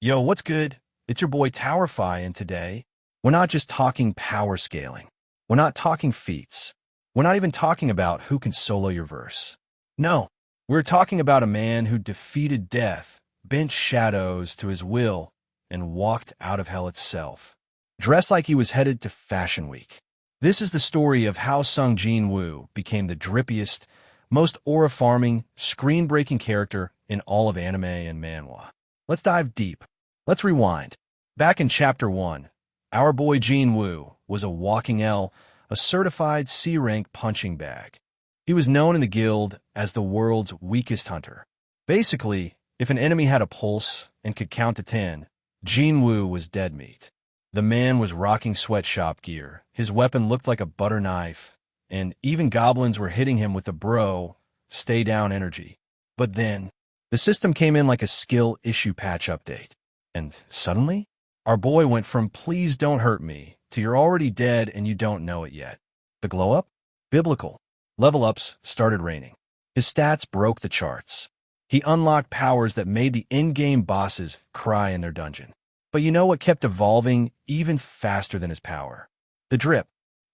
Yo, what's good? It's your boy Towerfy, and today, we're not just talking power scaling. We're not talking feats. We're not even talking about who can solo your verse. No, we're talking about a man who defeated death, bent shadows to his will, and walked out of hell itself, dressed like he was headed to Fashion Week. This is the story of how Sung Jin-Woo became the drippiest, most aura-farming, screen-breaking character in all of anime and manhwa. Let's dive deep. Let's rewind. Back in Chapter 1, our boy Jin-Woo was a walking L, a certified C-rank punching bag. He was known in the guild as the world's weakest hunter. Basically, if an enemy had a pulse and could count to 10, Jin-Woo was dead meat. The man was rocking sweatshop gear, his weapon looked like a butter knife, and even goblins were hitting him with the bro, stay down energy. But then, the system came in like a skill issue patch update. And suddenly, our boy went from please don't hurt me to you're already dead and you don't know it yet. The glow up? Biblical. Level ups started raining. His stats broke the charts. He unlocked powers that made the in-game bosses cry in their dungeon. But you know what kept evolving even faster than his power? The drip.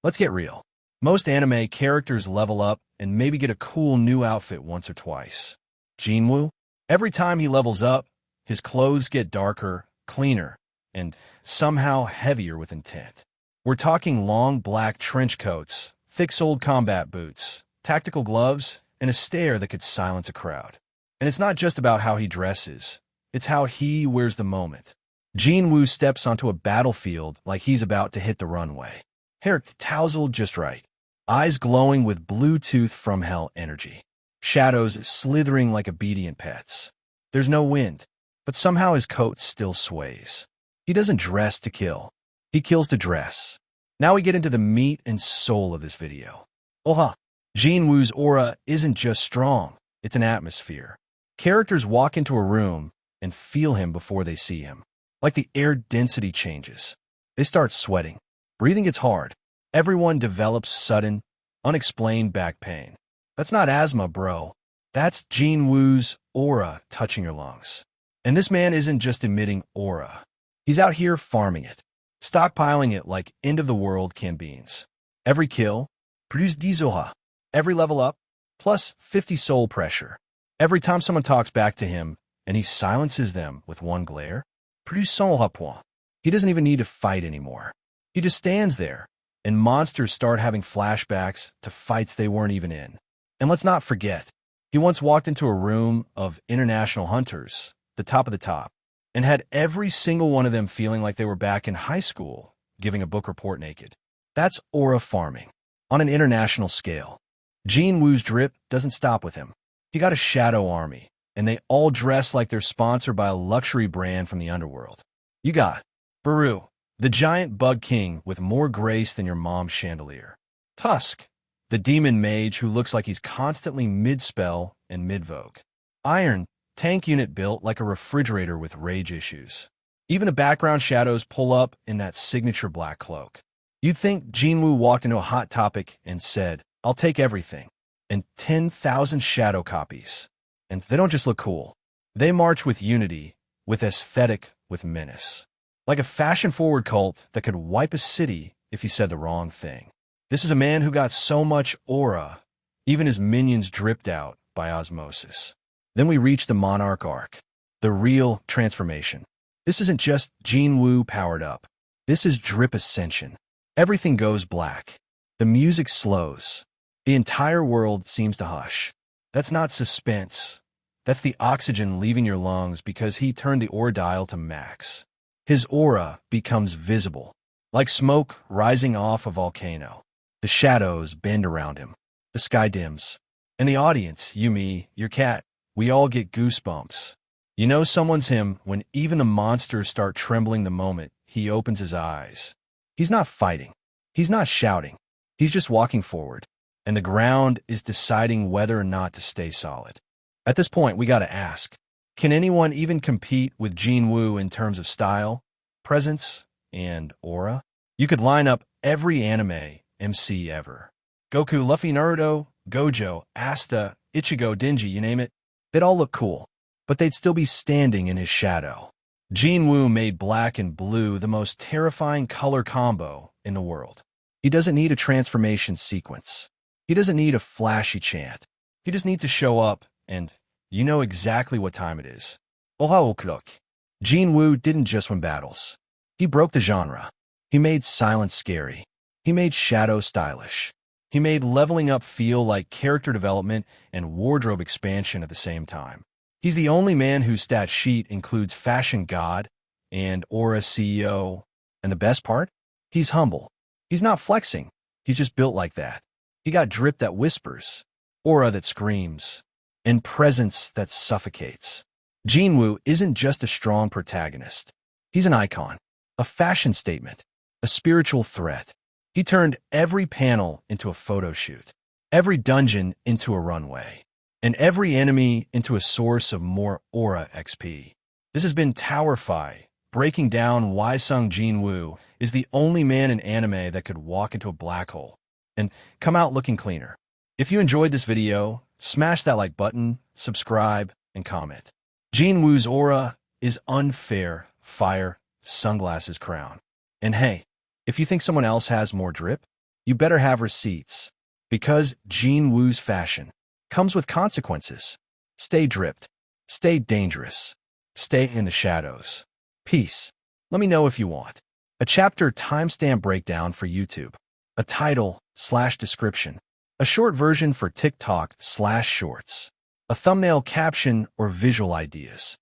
Let's get real. Most anime characters level up and maybe get a cool new outfit once or twice. Jin-Woo? Every time he levels up, his clothes get darker, cleaner, and somehow heavier with intent. We're talking long black trench coats, thick-soled combat boots, tactical gloves, and a stare that could silence a crowd. And it's not just about how he dresses, it's how he wears the moment. Jin-Woo steps onto a battlefield like he's about to hit the runway. Hair tousled just right, eyes glowing with Bluetooth from hell energy, shadows slithering like obedient pets. There's no wind, but somehow his coat still sways. He doesn't dress to kill. He kills to dress. Now we get into the meat and soul of this video. Oha! Jin-Woo's aura isn't just strong, it's an atmosphere. Characters walk into a room and feel him before they see him. Like the air density changes. They start sweating. Breathing gets hard. Everyone develops sudden, unexplained back pain. That's not asthma, bro. That's Jin-Woo's aura touching your lungs. And this man isn't just emitting aura. He's out here farming it, stockpiling it like end-of-the-world canned beans. Every kill, produce Dizoha. Every level up, plus 50 soul pressure. Every time someone talks back to him, and he silences them with one glare, produce Soul Point. He doesn't even need to fight anymore. He just stands there, and monsters start having flashbacks to fights they weren't even in. And let's not forget, he once walked into a room of international hunters, the top of the top, and had every single one of them feeling like they were back in high school, giving a book report naked. That's aura farming, on an international scale. Jin-Woo's drip doesn't stop with him. He got a shadow army, and they all dress like they're sponsored by a luxury brand from the underworld. You got Baru, the giant bug king with more grace than your mom's chandelier. Tusk, the demon mage who looks like he's constantly mid-spell and mid-vogue. Iron, tank unit built like a refrigerator with rage issues. Even the background shadows pull up in that signature black cloak. You'd think Jin-Woo walked into a Hot Topic and said, I'll take everything, and 10,000 shadow copies. And they don't just look cool. They march with unity, with aesthetic, with menace. Like a fashion-forward cult that could wipe a city if he said the wrong thing. This is a man who got so much aura, even his minions dripped out by osmosis. Then we reach the Monarch arc, the real transformation. This isn't just Jin-Woo powered up. This is drip ascension. Everything goes black. The music slows. The entire world seems to hush. That's not suspense. That's the oxygen leaving your lungs because he turned the aura dial to max. His aura becomes visible, like smoke rising off a volcano. The shadows bend around him. The sky dims. And the audience, you, me, your cat, we all get goosebumps. You know someone's him when even the monsters start trembling the moment he opens his eyes. He's not fighting. He's not shouting. He's just walking forward. And the ground is deciding whether or not to stay solid. At this point, we gotta ask, can anyone even compete with Jin-Woo in terms of style, presence, and aura? You could line up every anime MC ever. Goku, Luffy, Naruto, Gojo, Asta, Ichigo, Denji, you name it. They'd all look cool, but they'd still be standing in his shadow. Jin-Woo made black and blue the most terrifying color combo in the world. He doesn't need a transformation sequence. He doesn't need a flashy chant. He just needs to show up, and you know exactly what time it is. Ohaokruk. Jin-Woo didn't just win battles. He broke the genre. He made silence scary. He made shadow stylish. He made leveling up feel like character development and wardrobe expansion at the same time. He's the only man whose stat sheet includes Fashion God and Aura CEO. And the best part? He's humble. He's not flexing. He's just built like that. He got drip that whispers, aura that screams, and presence that suffocates. Jin-Woo isn't just a strong protagonist. He's an icon, a fashion statement, a spiritual threat. He turned every panel into a photo shoot, every dungeon into a runway, and every enemy into a source of more aura XP. This has been Towerfy, breaking down why Sung Jin-Woo is the only man in anime that could walk into a black hole and come out looking cleaner. If you enjoyed this video, smash that like button, subscribe, and comment. Jin-Woo's aura is unfair, fire, sunglasses crown. And hey, if you think someone else has more drip, you better have receipts. Because Jin-Woo's fashion comes with consequences. Stay dripped. Stay dangerous. Stay in the shadows. Peace. Let me know if you want a chapter timestamp breakdown for YouTube, a title/description, a short version for TikTok/shorts, a thumbnail caption or visual ideas.